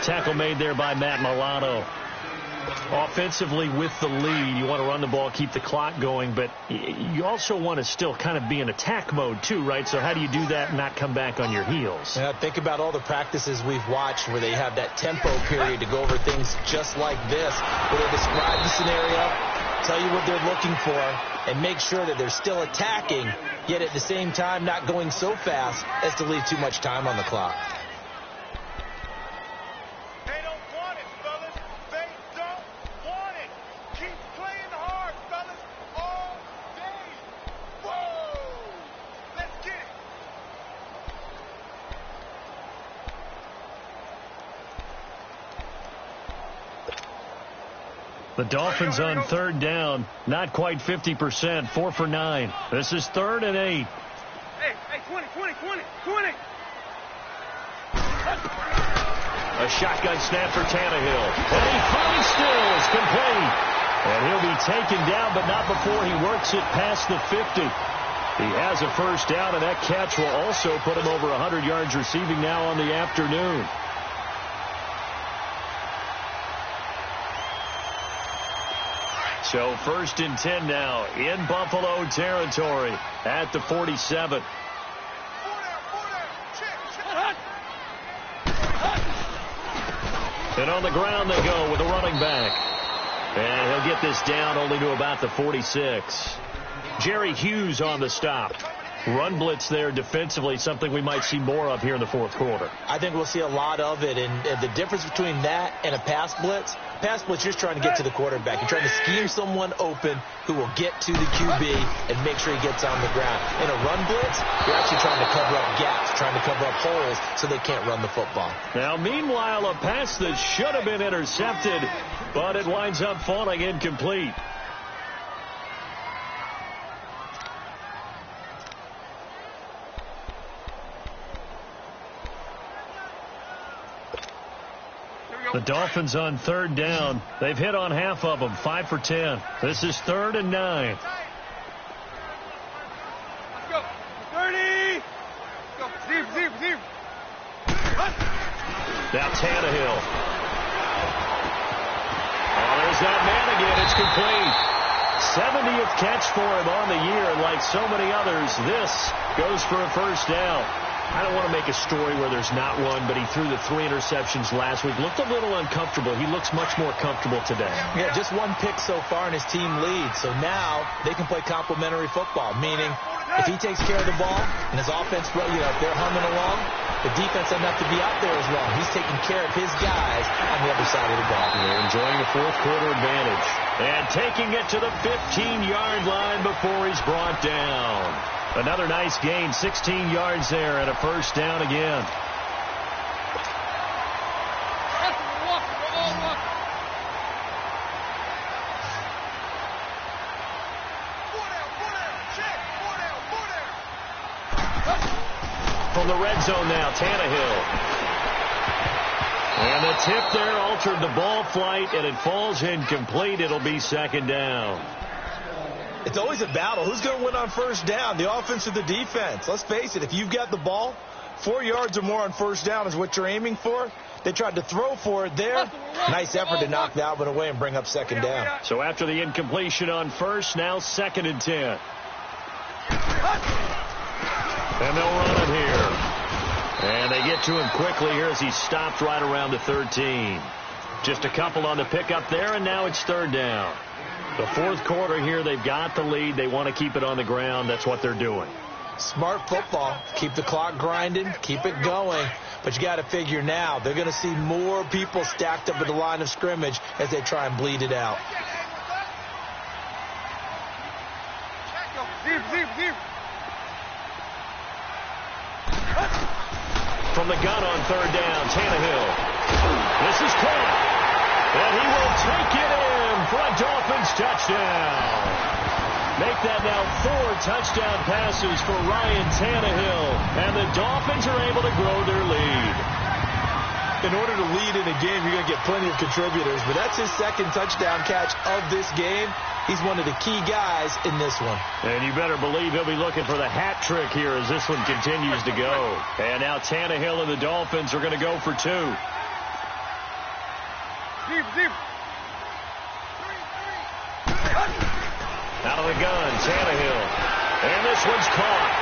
Tackle made there by Matt Milano. Offensively with the lead, you want to run the ball, keep the clock going, but you also want to still kind of be in attack mode too, right? So how do you do that and not come back on your heels? Yeah, think about all the practices we've watched where they have that tempo period to go over things just like this, where they describe the scenario, tell you what they're looking for, and make sure that they're still attacking, yet at the same time not going so fast as to leave too much time on the clock. The Dolphins on third down, not quite 50%, 4 for 9. This is 3rd and 8. Hey, 20. A shotgun snap for Tannehill. And he finally steals, complete. And he'll be taken down, but not before he works it past the 50. He has a first down, and that catch will also put him over 100 yards receiving now on the afternoon. So 1st and 10 now in Buffalo territory at the 47. And on the ground they go with a running back. And he'll get this down only to about the 46. Jerry Hughes on the stop. Run blitz there defensively, something we might see more of here in the 4th quarter. I think we'll see a lot of it, and the difference between that and a pass blitz, you're just trying to get to the quarterback. You're trying to scheme someone open who will get to the QB and make sure he gets on the ground. In a run blitz, you're actually trying to cover up gaps, trying to cover up holes so they can't run the football. Now, meanwhile, a pass that should have been intercepted, but it winds up falling incomplete. The Dolphins on 3rd down. They've hit on half of them, 5 for 10. This is 3rd and 9. Let's go. 30. Let's go. Zero. Now Tannehill. Oh, there's that man again. It's complete. 70th catch for him on the year, and like so many others, this goes for a first down. I don't want to make a story where there's not one, but he threw the 3 interceptions last week. Looked a little uncomfortable. He looks much more comfortable today. Yeah, just 1 pick so far and his team leads. So now they can play complementary football, meaning if he takes care of the ball and his offense, if they're humming along, the defense doesn't have to be out there as well. He's taking care of his guys on the other side of the ball. They're enjoying a 4th quarter advantage. And taking it to the 15-yard line before he's brought down. Another nice gain, 16 yards there, and a first down again. From the red zone now, Tannehill. And the tip there altered the ball flight, and it falls incomplete. It'll be 2nd down. It's always a battle. Who's going to win on first down, the offense or the defense? Let's face it, if you've got the ball, 4 yards or more on first down is what you're aiming for. They tried to throw for it there. Nice effort to knock that one away and bring up 2nd down. So after the incompletion on first, now 2nd and 10. And they'll run it here. And they get to him quickly here as he's stopped right around the 13. Just a couple on the pickup there, and now it's 3rd down. The 4th quarter here, they've got the lead. They want to keep it on the ground. That's what they're doing. Smart football. Keep the clock grinding. Keep it going. But you got to figure now, they're going to see more people stacked up at the line of scrimmage as they try and bleed it out. From the gun on 3rd down, Tannehill. This is caught. And he will take it in for a Dolphins touchdown. Make that now 4 touchdown passes for Ryan Tannehill. And the Dolphins are able to grow their lead. In order to lead in a game, you're going to get plenty of contributors. But that's his 2nd touchdown catch of this game. He's one of the key guys in this one. And you better believe he'll be looking for the hat trick here as this one continues to go. And now Tannehill and the Dolphins are going to go for 2. Deep. Out of the gun, Tannehill. And this one's caught.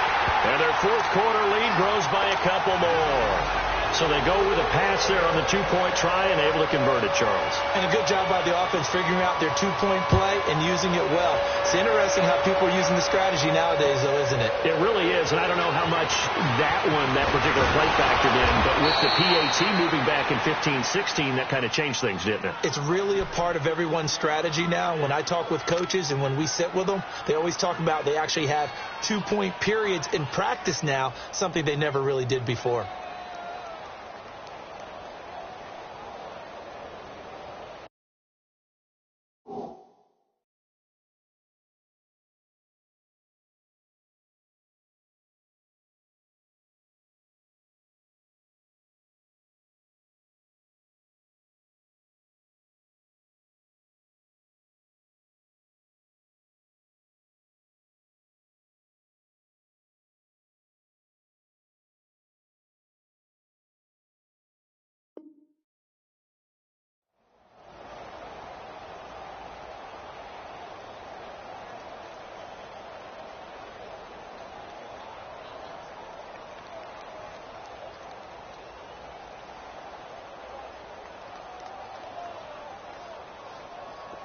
And their fourth quarter lead grows by a couple more. So they go with a pass there on the two-point try and able to convert it, Charles. And a good job by the offense figuring out their two-point play and using it well. It's interesting how people are using the strategy nowadays, though, isn't it? It really is, and I don't know how much that particular play factored in, but with the PAT moving back in 15-16, that kind of changed things, didn't it? It's really a part of everyone's strategy now. When I talk with coaches and when we sit with them, they always talk about they actually have two-point periods in practice now, something they never really did before.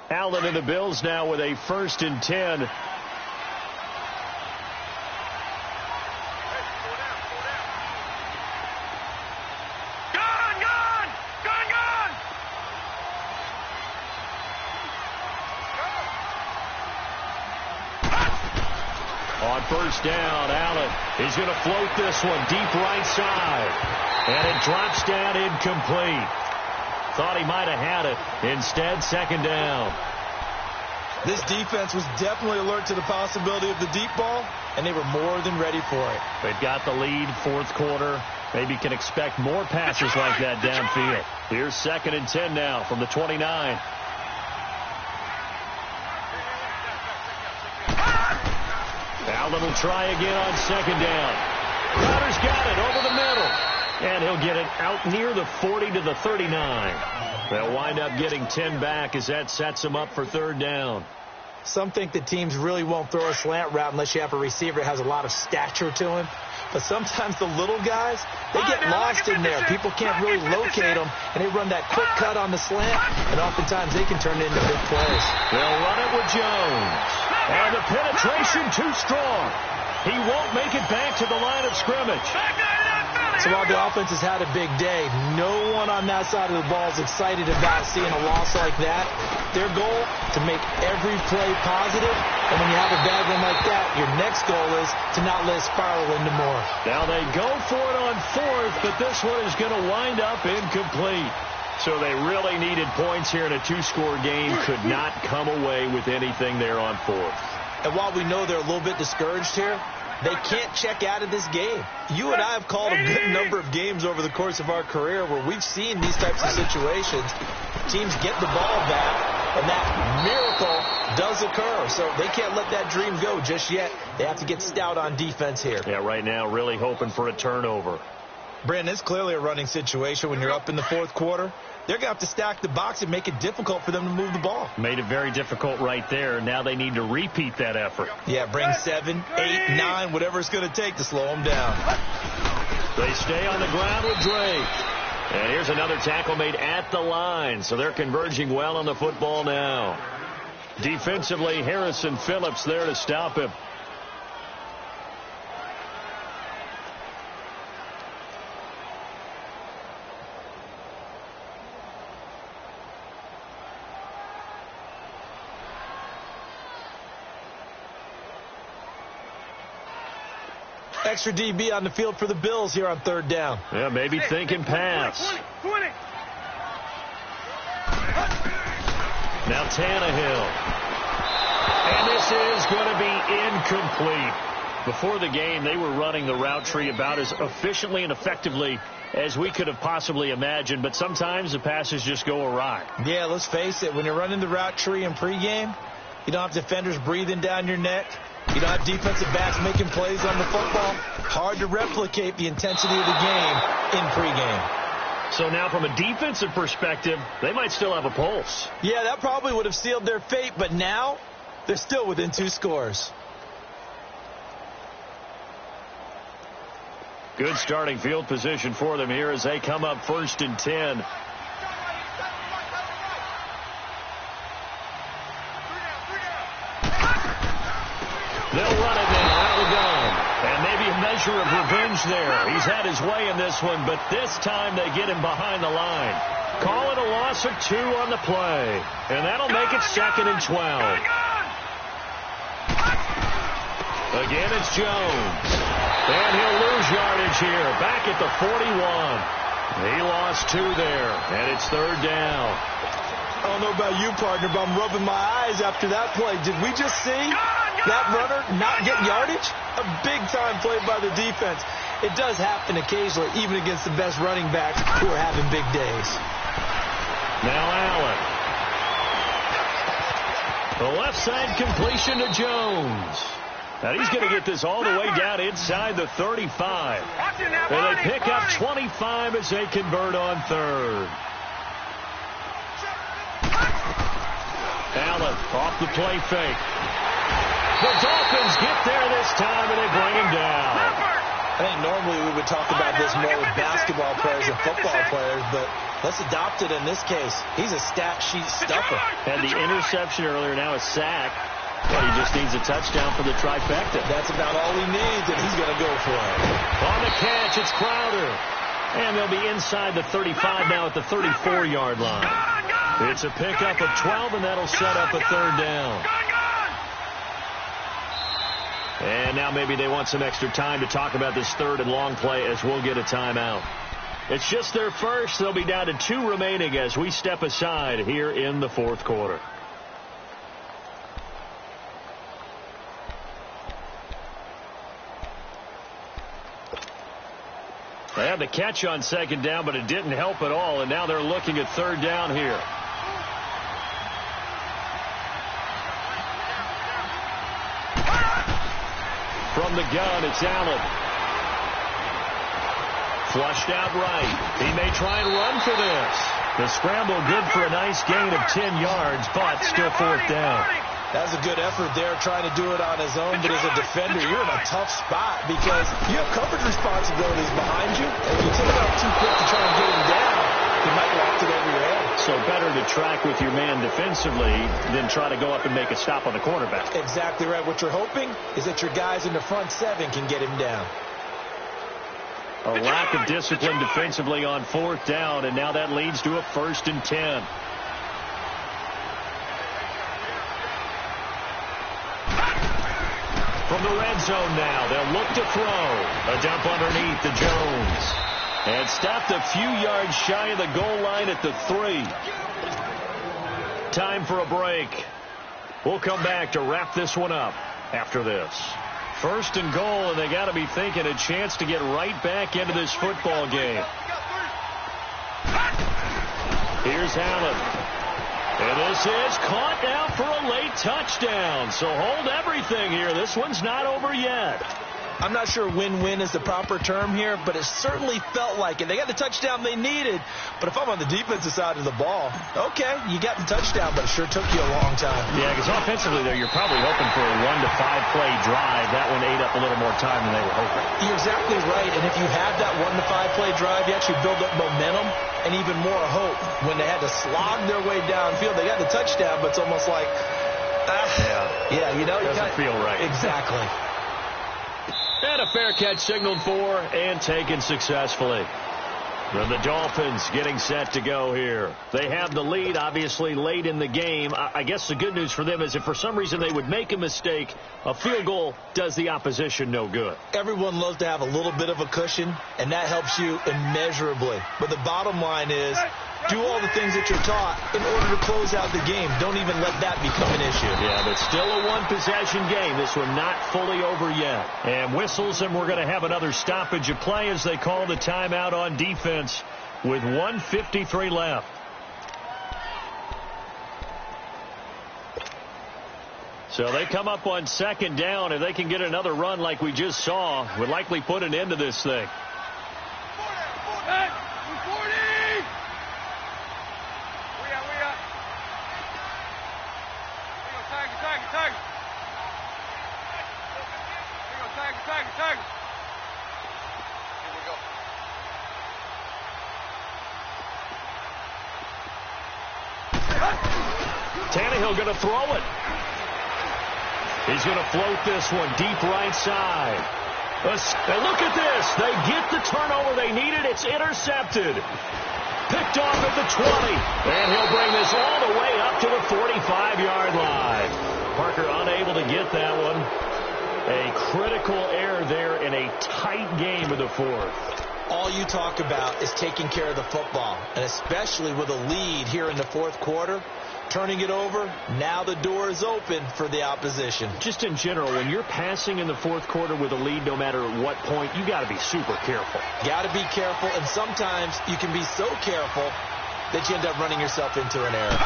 Allen and the Bills now with a 1st and 10. On 1st down, Allen. He's going to float this one deep right side. And it drops down incomplete. Thought he might have had it. Instead, 2nd down. This defense was definitely alert to the possibility of the deep ball, and they were more than ready for it. They've got the lead, 4th quarter. Maybe can expect more passes like that downfield. Here's 2nd and 10 now from the 29. Allen will try again on 2nd down. Crowder's got it over the middle. And he'll get it out near the 40 to the 39. They'll wind up getting 10 back as that sets them up for 3rd down. Some think that teams really won't throw a slant route unless you have a receiver that has a lot of stature to him. But sometimes the little guys, they get lost in there. People can't really locate them, and they run that quick cut on the slant, and oftentimes they can turn it into big plays. They'll run it with Jones. And the penetration too strong. He won't make it back to the line of scrimmage. So while the offense has had a big day, no one on that side of the ball is excited about seeing a loss like that. Their goal, to make every play positive, and when you have a bad one like that, your next goal is to not let it spiral into more. Now they go for it on 4th, but this one is going to wind up incomplete. So they really needed points here in a 2-score game. Could not come away with anything there on 4th. And while we know they're a little bit discouraged here, they can't check out of this game. You and I have called a good number of games over the course of our career where we've seen these types of situations. Teams get the ball back, and that miracle does occur. So they can't let that dream go just yet. They have to get stout on defense here. Yeah, right now really hoping for a turnover. Brandon, it's clearly a running situation when you're up in the 4th quarter. They're going to have to stack the box and make it difficult for them to move the ball. Made it very difficult right there. Now they need to repeat that effort. Yeah, bring 7, 8, 9, whatever it's going to take to slow them down. They stay on the ground with Drake. And here's another tackle made at the line. So they're converging well on the football now. Defensively, Harrison Phillips there to stop him. Extra DB on the field for the Bills here on 3rd down. Yeah, maybe thinking pass. 20. Now Tannehill. And this is going to be incomplete. Before the game, they were running the route tree about as efficiently and effectively as we could have possibly imagined, but sometimes the passes just go awry. Yeah, let's face it. When you're running the route tree in pregame, you don't have defenders breathing down your neck. You don't have defensive backs making plays on the football. Hard to replicate the intensity of the game in pregame. So now from a defensive perspective, they might still have a pulse. Yeah, that probably would have sealed their fate, but now They're still within 2 scores. Good starting field position for them here as they come up 1st and 10. They'll run it now. Out we go. And maybe a measure of revenge there. He's had his way in this one, but this time they get him behind the line. Call it a loss of 2 on the play. And that'll make it 2nd and 12. Again, it's Jones. And he'll lose yardage here. Back at the 41. He lost 2 there. And it's 3rd down. I don't know about you, partner, but I'm rubbing my eyes after that play. Did we just see that runner not get yardage? A big-time play by the defense. It does happen occasionally, even against the best running backs who are having big days. Now Allen. The left side completion to Jones. Now he's going to get this all the way down inside the 35. And they pick up 25 as they convert on 3rd. Allen off the play fake. The Dolphins get there this time and they bring him down. I think normally we would talk about this more with basketball players and football players, but let's adopt it in this case. He's a stat sheet stuffer. Had the interception earlier, now a sack. But he just needs a touchdown for the trifecta. That's about all he needs, and he's going to go for it. On the catch, it's Crowder. And they'll be inside the 35 now at the 34-yard line. It's a pickup of 12, and that'll set up a 3rd down. And now maybe they want some extra time to talk about this 3rd and long play as we'll get a timeout. It's just their first. They'll be down to 2 remaining as we step aside here in the 4th quarter. They had the catch on 2nd down, but it didn't help at all, and now they're looking at 3rd down here. From the gun, it's Allen. Flushed out right. He may try and run for this. The scramble good for a nice gain of 10 yards, but still 4th down. That's a good effort there, trying to do it on his own. But as a defender, you're in a tough spot because you have coverage responsibilities behind you. And if you take it out too quick to try and get him down, he might walk it over your head. So better to track with your man defensively than try to go up and make a stop on the quarterback. Exactly right. What you're hoping is that your guys in the front 7 can get him down. A lack of discipline defensively on 4th down, and now that leads to a 1st and 10. From the red zone now, they'll look to throw. A dump underneath to Jones. And stopped a few yards shy of the goal line at the 3. Time for a break. We'll come back to wrap this one up after this. 1st and goal, and they got to be thinking a chance to get right back into this football game. Here's Allen. And this is caught now for a late touchdown. So hold everything here. This one's not over yet. I'm not sure win-win is the proper term here, but it certainly felt like it. They got the touchdown they needed, but if I'm on the defensive side of the ball, okay, you got the touchdown, but it sure took you a long time. Yeah, because offensively there, you're probably hoping for a 1 to 5 play drive. That one ate up a little more time than they were hoping. You're exactly right, and if you have that 1 to 5 play drive, you actually build up momentum and even more hope. When they had to slog their way downfield, they got the touchdown, but it's almost like, yeah, you know, doesn't feel right. Exactly. And a fair catch signaled for and taken successfully. And the Dolphins getting set to go here. They have the lead, obviously, late in the game. I guess the good news for them is if for some reason they would make a mistake, a field goal does the opposition no good. Everyone loves to have a little bit of a cushion, and that helps you immeasurably. But the bottom line is, do all the things that you're taught in order to close out the game. Don't even let that become an issue. Yeah, but still a one-possession game. This one not fully over yet. And whistles, and we're going to have another stoppage of play as they call the timeout on defense with 1:53 left. So they come up on 2nd down. If they can get another run like we just saw, would likely put an end to this thing. Tiger. Tannehill going to throw it. He's going to float this one deep right side. And look at this. They get the turnover they needed. It's intercepted. Picked off at the 20. And he'll bring this all the way up to the 45-yard line. Parker unable to get that one. A critical error there in a tight game of the fourth. All you talk about is taking care of the football, and especially with a lead here in the fourth quarter. Turning it over, now the door is open for the opposition. Just in general, when you're passing in the fourth quarter with a lead, no matter what point, you got to be super careful. Got to be careful, and sometimes you can be so careful that you end up running yourself into an error.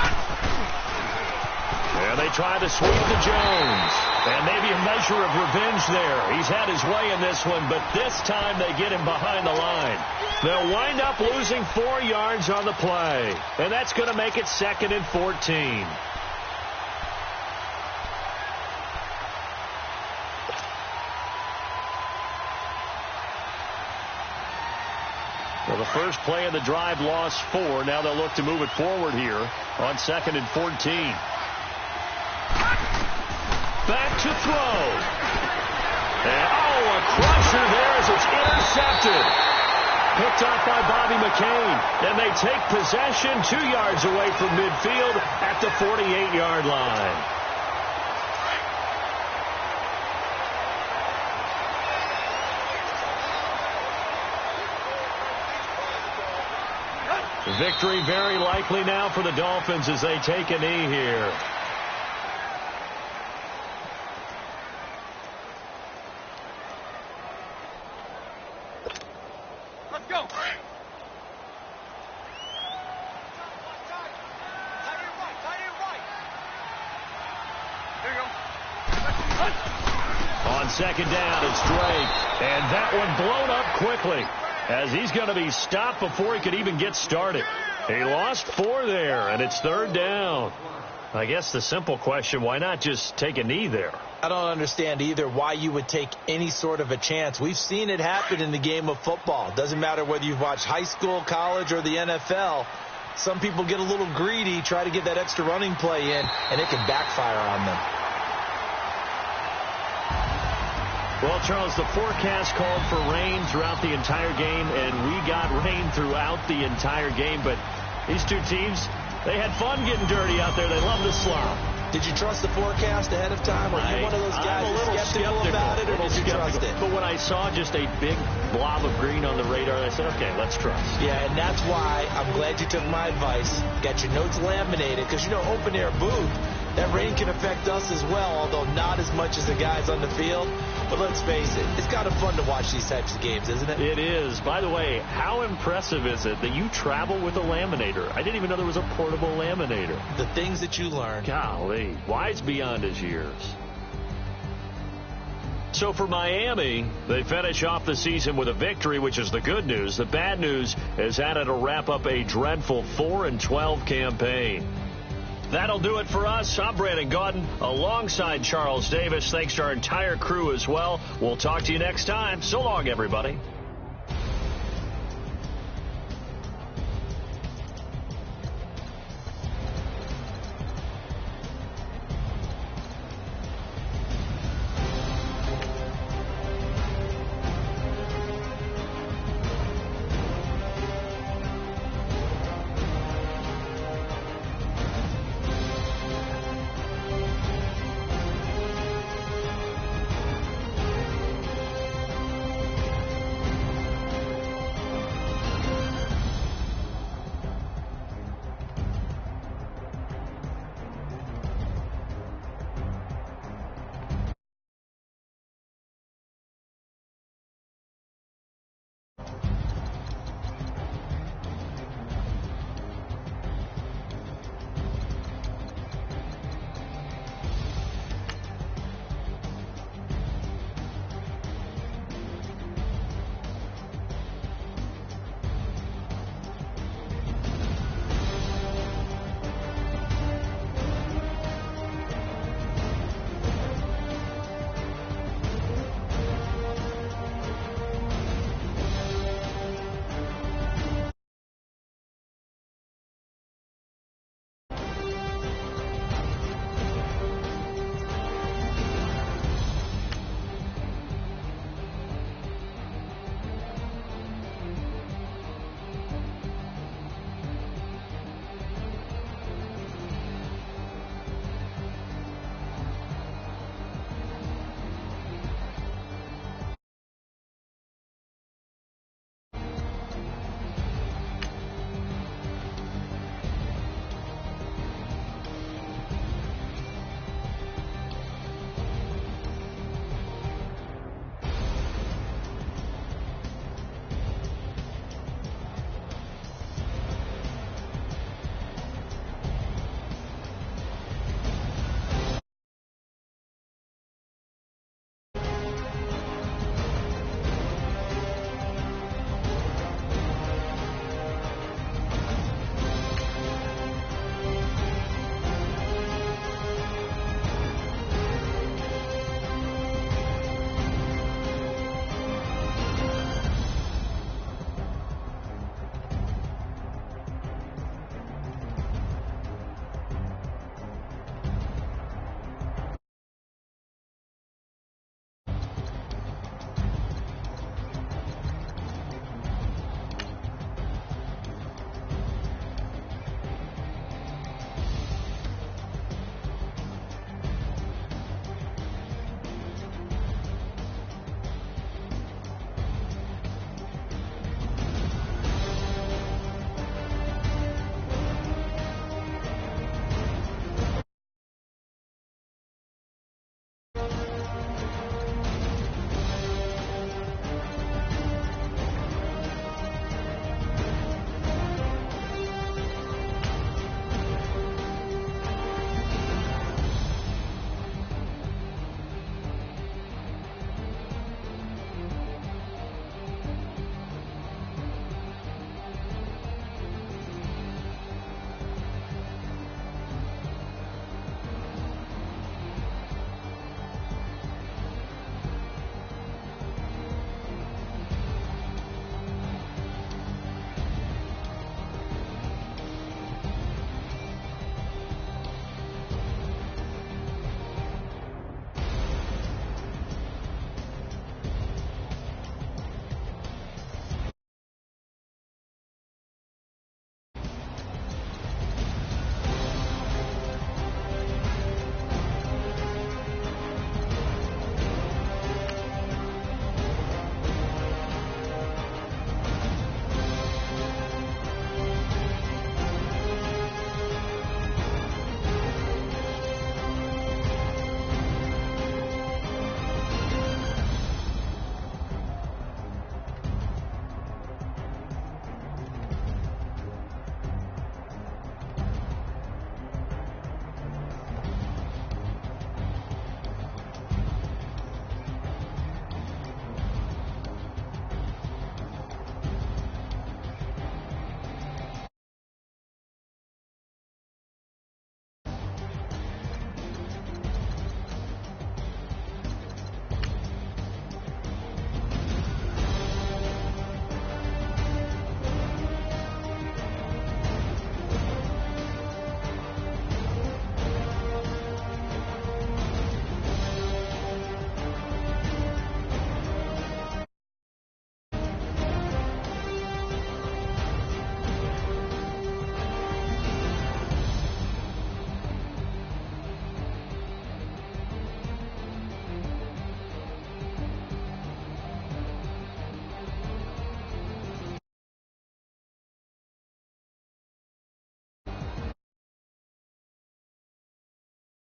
And they try to sweep to Jones. And maybe a measure of revenge there. He's had his way in this one, but this time they get him behind the line. They'll wind up losing 4 yards on the play. And that's going to make it 2nd and 14. Well, the first play of the drive lost 4. Now they'll look to move it forward here on 2nd and 14. Back to throw. And, a crusher there as it's intercepted. Picked off by Bobby McCain. And they take possession 2 yards away from midfield at the 48-yard line. Victory very likely now for the Dolphins as they take a knee here. Let's go. There you go. On 2nd down, it's Drake. And that one blown up quickly, as he's going to be stopped before he could even get started. He lost 4 there, and it's 3rd down. I guess the simple question, why not just take a knee there? I don't understand either why you would take any sort of a chance. We've seen it happen in the game of football. Doesn't matter whether you've watched high school, college, or the NFL. Some people get a little greedy, try to get that extra running play in, and it can backfire on them. Well, Charles, the forecast called for rain throughout the entire game, and we got rain throughout the entire game. But these two teams, they had fun getting dirty out there. They love the slop. Did you trust the forecast ahead of time? Are you one of those guys I'm a little skeptical about it, or did you trust it? But when I saw just a big blob of green on the radar, I said, okay, let's trust. Yeah, and that's why I'm glad you took my advice. Got your notes laminated, because, you know, open air booth, that rain can affect us as well, although not as much as the guys on the field. But let's face it, it's kind of fun to watch these types of games, isn't it? It is. By the way, how impressive is it that you travel with a laminator? I didn't even know there was a portable laminator. The things that you learn. Golly, wise beyond his years. So for Miami, they finish off the season with a victory, which is the good news. The bad news is that it'll wrap up a dreadful 4-12 campaign. That'll do it for us. I'm Brandon Gaudin alongside Charles Davis. Thanks to our entire crew as well. We'll talk to you next time. So long, everybody.